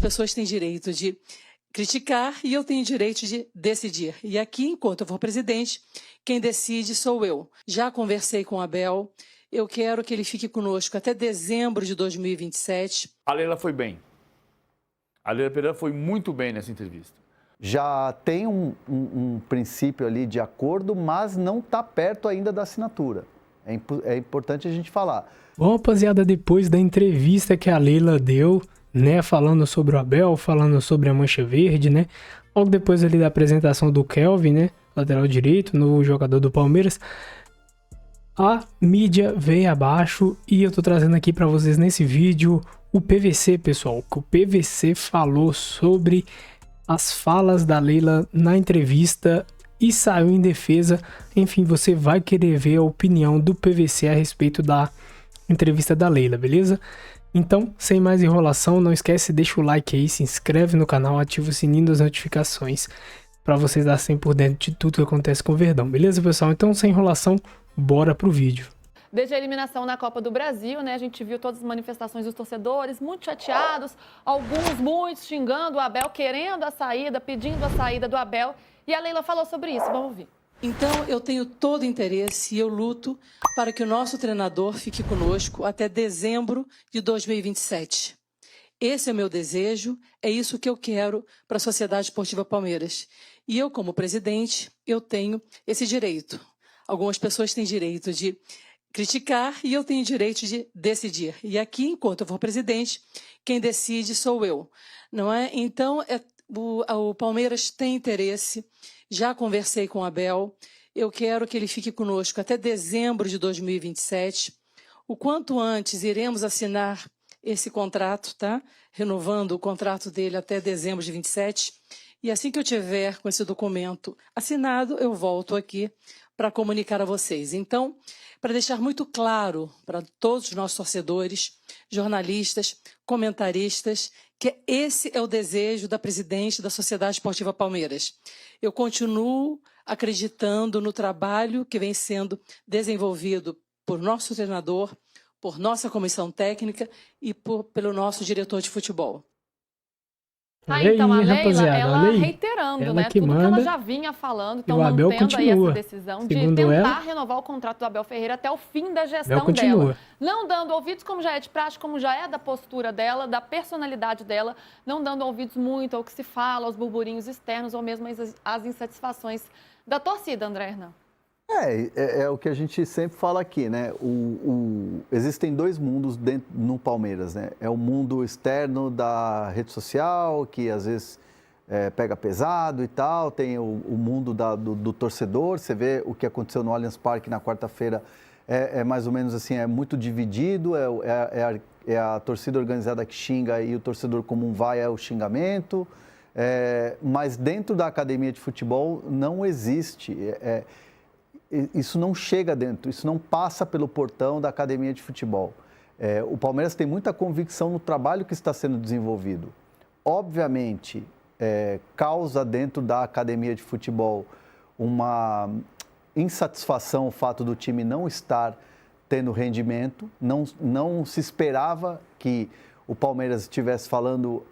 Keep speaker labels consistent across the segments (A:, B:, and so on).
A: pessoas têm direito de criticar e eu tenho direito de decidir. E aqui, enquanto eu for presidente, quem decide sou eu. Já conversei com o Abel, eu quero que ele fique conosco até dezembro de 2027.
B: A Leila foi bem. A Leila Pereira foi muito bem nessa entrevista.
C: Já tem um princípio ali de acordo, mas não está perto ainda da assinatura. É importante a gente falar.
D: Bom, rapaziada, depois da entrevista que a Leila deu, né, falando sobre o Abel, falando sobre a Mancha Verde, né, logo depois ali da apresentação do Kelvin, né, lateral direito, novo jogador do Palmeiras, a mídia veio abaixo e eu tô trazendo aqui para vocês nesse vídeo o PVC, pessoal, que o PVC falou sobre as falas da Leila na entrevista e saiu em defesa. Enfim, você vai querer ver a opinião do PVC a respeito da entrevista da Leila, beleza? Então, sem mais enrolação, não esquece, deixa o like aí, se inscreve no canal, ativa o sininho das notificações para vocês darem sempre por dentro de tudo que acontece com o Verdão, beleza, pessoal? Então, sem enrolação, bora pro vídeo.
E: Desde a eliminação na Copa do Brasil, né, a gente viu todas as manifestações dos torcedores muito chateados, alguns muito xingando o Abel, querendo a saída, pedindo a saída do Abel. E a Leila falou sobre isso, vamos ouvir.
A: Então, eu tenho todo o interesse e eu luto para que o nosso treinador fique conosco até dezembro de 2027. Esse é o meu desejo, é isso que eu quero para a Sociedade Esportiva Palmeiras. E eu, como presidente, eu tenho esse direito. Algumas pessoas têm direito de criticar e eu tenho direito de decidir. E aqui, enquanto eu for presidente, quem decide sou eu, não é? Então, o Palmeiras tem interesse, já conversei com o Abel, eu quero que ele fique conosco até dezembro de 2027. O quanto antes iremos assinar esse contrato, tá? Renovando o contrato dele até dezembro de 27. E assim que eu tiver com esse documento assinado, eu volto aqui para comunicar a vocês. Então, para deixar muito claro para todos os nossos torcedores, jornalistas, comentaristas, que esse é o desejo da presidente da Sociedade Esportiva Palmeiras. Eu continuo acreditando no trabalho que vem sendo desenvolvido por nosso treinador, por nossa comissão técnica e pelo nosso diretor de futebol.
E: Então a Leila,
D: rapaziada,
E: ela reiterando,
D: ela
E: né,
D: que
E: tudo que
D: manda,
E: ela já vinha falando, então
D: o Abel
E: mantendo aí
D: continua.
E: essa decisão de
D: Segundo
E: tentar
D: ela,
E: renovar o contrato do Abel Ferreira até o fim da gestão
D: Abel continua.
E: dela. Não dando ouvidos, como já é de praxe, como já é da postura dela, da personalidade dela, não dando ouvidos muito ao que se fala, aos burburinhos externos ou mesmo às insatisfações da torcida, André Hernan.
C: É o que a gente sempre fala aqui, né? Existem dois mundos no Palmeiras, né? É o mundo externo da rede social, que às vezes pega pesado e tal, tem o mundo do torcedor, você vê o que aconteceu no Allianz Parque na quarta-feira, é mais ou menos assim, é muito dividido, é a torcida organizada que xinga e o torcedor comum vai ao xingamento, mas dentro da academia de futebol não existe, isso não chega dentro, isso não passa pelo portão da academia de futebol. O Palmeiras tem muita convicção no trabalho que está sendo desenvolvido. Obviamente, causa dentro da academia de futebol uma insatisfação o fato do time não estar tendo rendimento. Não se esperava que o Palmeiras estivesse falando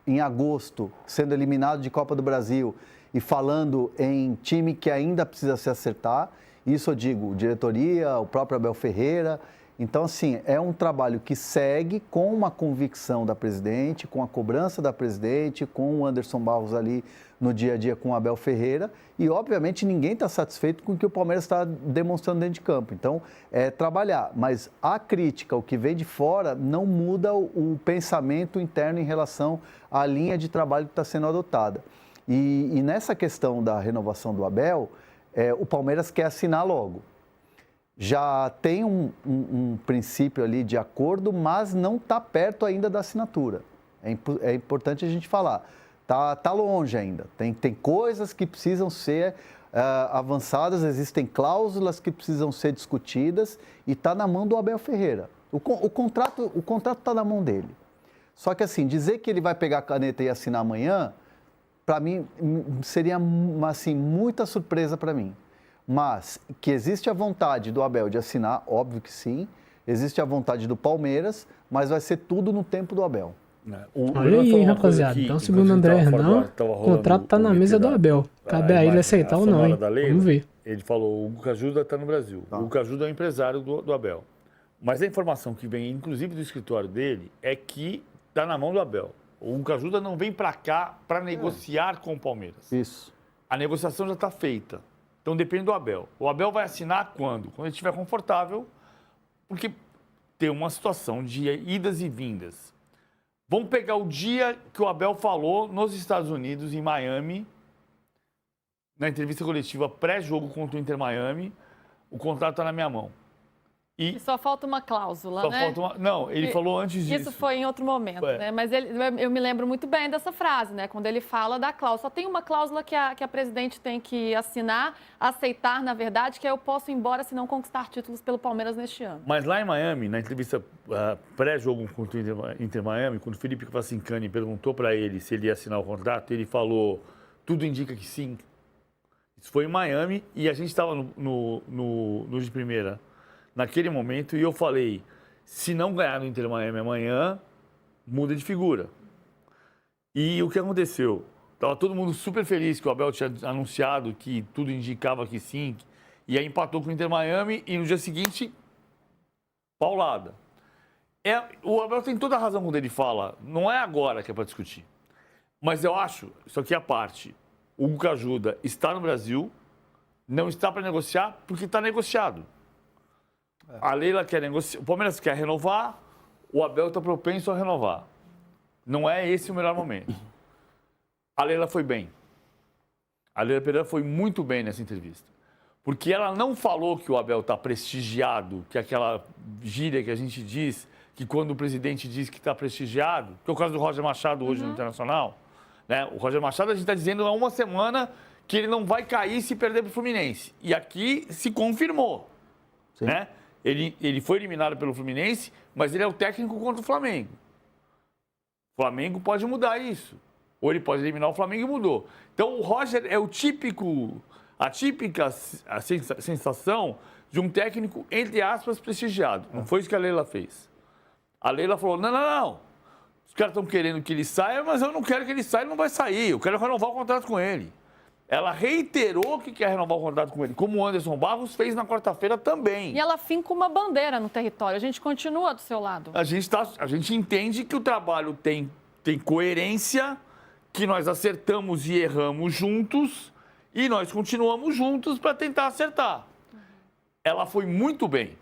C: em agosto, sendo eliminado de Copa do Brasil, e falando em time que ainda precisa se acertar. Isso eu digo, diretoria, o próprio Abel Ferreira. Então, assim, é um trabalho que segue com uma convicção da presidente, com a cobrança da presidente, com o Anderson Barros ali no dia a dia com o Abel Ferreira. E, obviamente, ninguém está satisfeito com o que o Palmeiras está demonstrando dentro de campo. Então, é trabalhar. Mas a crítica, o que vem de fora, não muda o pensamento interno em relação à linha de trabalho que está sendo adotada. E nessa questão da renovação do Abel, o Palmeiras quer assinar logo. Já tem um princípio ali de acordo, mas não está perto ainda da assinatura. É importante a gente falar. Tá longe ainda. Tem coisas que precisam ser avançadas, existem cláusulas que precisam ser discutidas e está na mão do Abel Ferreira. O contrato está na mão dele. Só que assim, dizer que ele vai pegar a caneta e assinar amanhã, para mim, seria assim, muita surpresa para mim. Mas que existe a vontade do Abel de assinar, óbvio que sim. Existe a vontade do Palmeiras, mas vai ser tudo no tempo do Abel.
D: Olha aí, rapaziada. Então, segundo o André Hernan, o contrato tá na mesa do Abel. Cabe a ele aceitar ou não, hein? Vamos ver.
B: Ele falou, o Hugo Cajuda está no Brasil. O Hugo Cajuda é o empresário do Abel. Mas a informação que vem, inclusive do escritório dele, é que está na mão do Abel. O Hugo Cajuda não vem para cá para negociar com o Palmeiras.
C: Isso.
B: A negociação já está feita. Então depende do Abel. O Abel vai assinar quando? Quando ele estiver confortável, porque tem uma situação de idas e vindas. Vamos pegar o dia que o Abel falou nos Estados Unidos, em Miami, na entrevista coletiva pré-jogo contra o Inter Miami, o contrato está na minha mão.
E: E só falta uma cláusula, né?
B: Não, ele falou antes disso.
E: Isso foi em outro momento, né? Mas eu me lembro muito bem dessa frase, né? Quando ele fala da cláusula. Só tem uma cláusula que a presidente tem que assinar, aceitar, na verdade, que é eu posso ir embora se não conquistar títulos pelo Palmeiras neste ano.
B: Mas lá em Miami, na entrevista pré-jogo contra o Inter Miami, quando o Felipe Facincani perguntou para ele se ele ia assinar o contrato, ele falou, tudo indica que sim. Isso foi em Miami e a gente estava no de primeira naquele momento, e eu falei, se não ganhar no Inter Miami amanhã, muda de figura. E o que aconteceu? Estava todo mundo super feliz que o Abel tinha anunciado que tudo indicava que sim, e aí empatou com o Inter Miami, e no dia seguinte, paulada. O Abel tem toda a razão quando ele fala, não é agora que é para discutir. Mas eu acho, isso aqui é a parte, o Hugo Cajuda está no Brasil, não está para negociar, porque está negociado. A Leila quer negociar, o Palmeiras quer renovar, o Abel está propenso a renovar. Não é esse o melhor momento. A Leila foi bem. A Leila Pereira foi muito bem nessa entrevista. Porque ela não falou que o Abel está prestigiado, que é aquela gíria que a gente diz, que quando o presidente diz que está prestigiado, que é o caso do Roger Machado hoje no Internacional, né? O Roger Machado a gente está dizendo há uma semana que ele não vai cair se perder para o Fluminense. E aqui se confirmou, né? Ele foi eliminado pelo Fluminense, mas ele é o técnico contra o Flamengo. O Flamengo pode mudar isso. Ou ele pode eliminar o Flamengo e mudou. Então, o Roger é a típica sensação de um técnico, entre aspas, prestigiado. Não foi isso que a Leila fez. A Leila falou, não. Os caras estão querendo que ele saia, mas eu não quero que ele saia, ele não vai sair. Eu quero renovar o contrato com ele. Ela reiterou que quer renovar o contrato com ele, como o Anderson Barros fez na quarta-feira também.
E: E ela finca uma bandeira no território. A gente continua do seu lado.
B: A gente entende que o trabalho tem coerência, que nós acertamos e erramos juntos, e nós continuamos juntos para tentar acertar. Ela foi muito bem.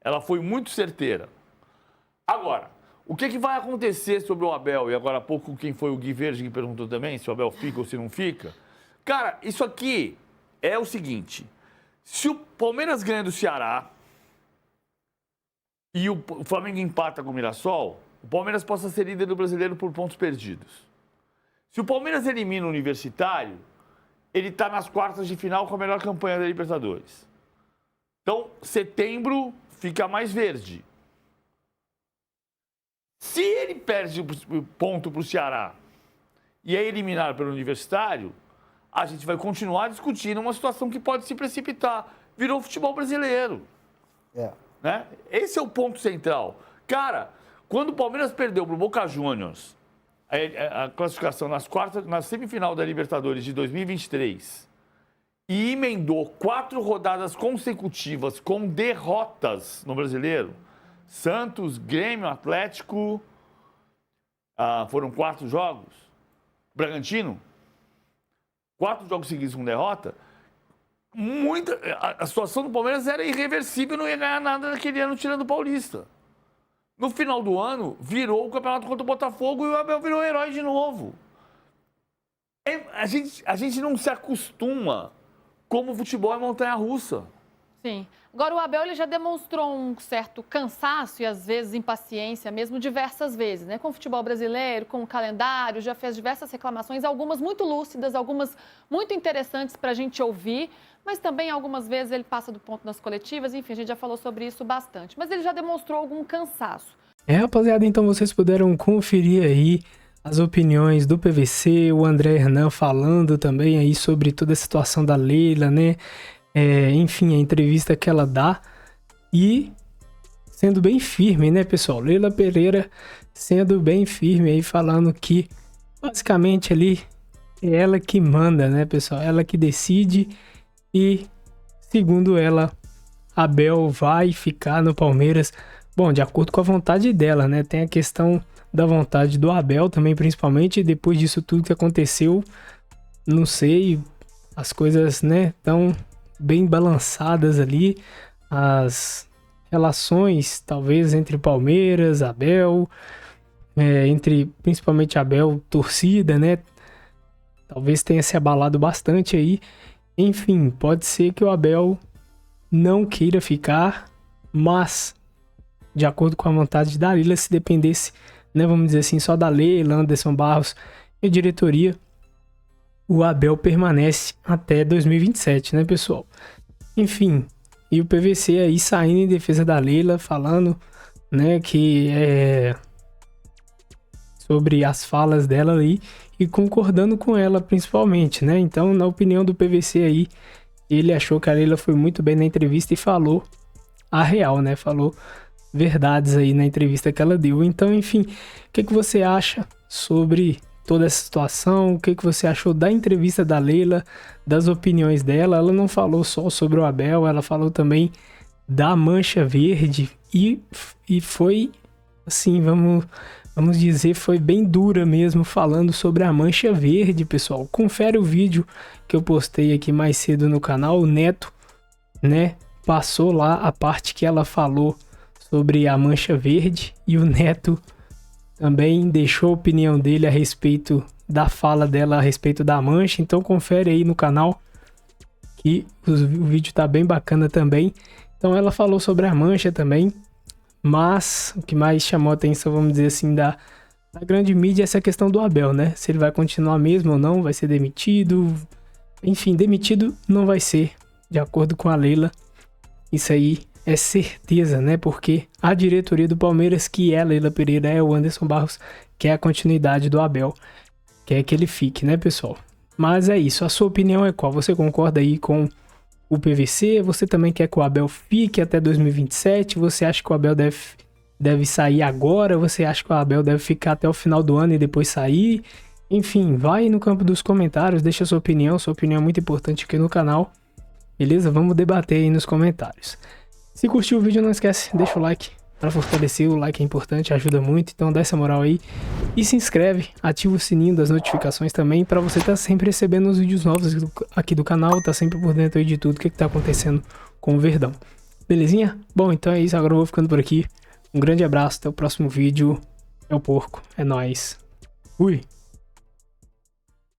B: Ela foi muito certeira. Agora, o que vai acontecer sobre o Abel? E agora há pouco quem foi o Gui Verde que perguntou também se o Abel fica ou se não fica. Cara, isso aqui é o seguinte, se o Palmeiras ganha do Ceará e o Flamengo empata com o Mirassol, o Palmeiras possa ser líder do Brasileiro por pontos perdidos. Se o Palmeiras elimina o Universitário, ele está nas quartas de final com a melhor campanha da Libertadores. Então, setembro fica mais verde. Se ele perde o ponto para o Ceará e é eliminado pelo Universitário, a gente vai continuar discutindo uma situação que pode se precipitar. Virou futebol brasileiro. Né? Esse é o ponto central. Cara, quando o Palmeiras perdeu para o Boca Juniors a classificação na semifinal da Libertadores de 2023 e emendou 4 rodadas consecutivas com derrotas no Brasileiro, Santos, Grêmio, Atlético, foram 4 jogos, Bragantino, 4 jogos seguidos com derrota, a situação do Palmeiras era irreversível, não ia ganhar nada naquele ano tirando o Paulista. No final do ano, virou o campeonato contra o Botafogo e o Abel virou herói de novo. A gente não se acostuma como o futebol é montanha-russa.
E: Sim. Agora, o Abel ele já demonstrou um certo cansaço e, às vezes, impaciência mesmo diversas vezes, né? Com o futebol brasileiro, com o calendário, já fez diversas reclamações, algumas muito lúcidas, algumas muito interessantes para a gente ouvir, mas também algumas vezes ele passa do ponto nas coletivas, enfim, a gente já falou sobre isso bastante. Mas ele já demonstrou algum cansaço.
D: Rapaziada, então vocês puderam conferir aí as opiniões do PVC, o André Hernan falando também aí sobre toda a situação da Leila, né? Enfim, a entrevista que ela dá e sendo bem firme, né, pessoal? Leila Pereira sendo bem firme aí, falando que basicamente ali é ela que manda, né, pessoal? Ela que decide e, segundo ela, Abel vai ficar no Palmeiras, bom, de acordo com a vontade dela, né? Tem a questão da vontade do Abel também, principalmente, depois disso tudo que aconteceu, não sei, as coisas, né, tão bem balançadas ali, as relações, talvez, entre Palmeiras, Abel, entre, principalmente, Abel, torcida, né? Talvez tenha se abalado bastante aí. Enfim, pode ser que o Abel não queira ficar, mas, de acordo com a vontade da Leila, se dependesse, né, vamos dizer assim, só da Leila, Anderson Barros e a diretoria, o Abel permanece até 2027, né, pessoal? Enfim, e o PVC aí saindo em defesa da Leila, falando, né, que sobre as falas dela aí e concordando com ela principalmente, né? Então, na opinião do PVC aí, ele achou que a Leila foi muito bem na entrevista e falou a real, né? Falou verdades aí na entrevista que ela deu. Então, enfim, o que você acha sobre toda essa situação? O que você achou da entrevista da Leila, das opiniões dela? Ela não falou só sobre o Abel, ela falou também da Mancha Verde e foi, assim, vamos dizer, foi bem dura mesmo, falando sobre a Mancha Verde, pessoal. Confere o vídeo que eu postei aqui mais cedo no canal. O Neto, né, passou lá a parte que ela falou sobre a Mancha Verde e o Neto também deixou a opinião dele a respeito da fala dela a respeito da Mancha. Então confere aí no canal que o vídeo tá bem bacana também. Então ela falou sobre a Mancha também, mas o que mais chamou a atenção, vamos dizer assim, da grande mídia é essa questão do Abel, né? Se ele vai continuar mesmo ou não, vai ser demitido. Enfim, demitido não vai ser, de acordo com a Leila. Isso aí é certeza, né? Porque a diretoria do Palmeiras, que é a Leila Pereira, é o Anderson Barros, quer a continuidade do Abel, quer que ele fique, né, pessoal? Mas é isso, a sua opinião é qual? Você concorda aí com o PVC? Você também quer que o Abel fique até 2027? Você acha que o Abel deve sair agora? Você acha que o Abel deve ficar até o final do ano e depois sair? Enfim, vai no campo dos comentários, deixa sua opinião é muito importante aqui no canal, beleza? Vamos debater aí nos comentários. Se curtiu o vídeo, não esquece, deixa o like para fortalecer, o like é importante, ajuda muito, então dá essa moral aí. E se inscreve, ativa o sininho das notificações também, para você estar sempre recebendo os vídeos novos aqui do canal, tá sempre por dentro aí de tudo que tá acontecendo com o Verdão. Belezinha? Bom, então é isso, agora eu vou ficando por aqui. Um grande abraço, até o próximo vídeo. É o porco, é nóis. Fui!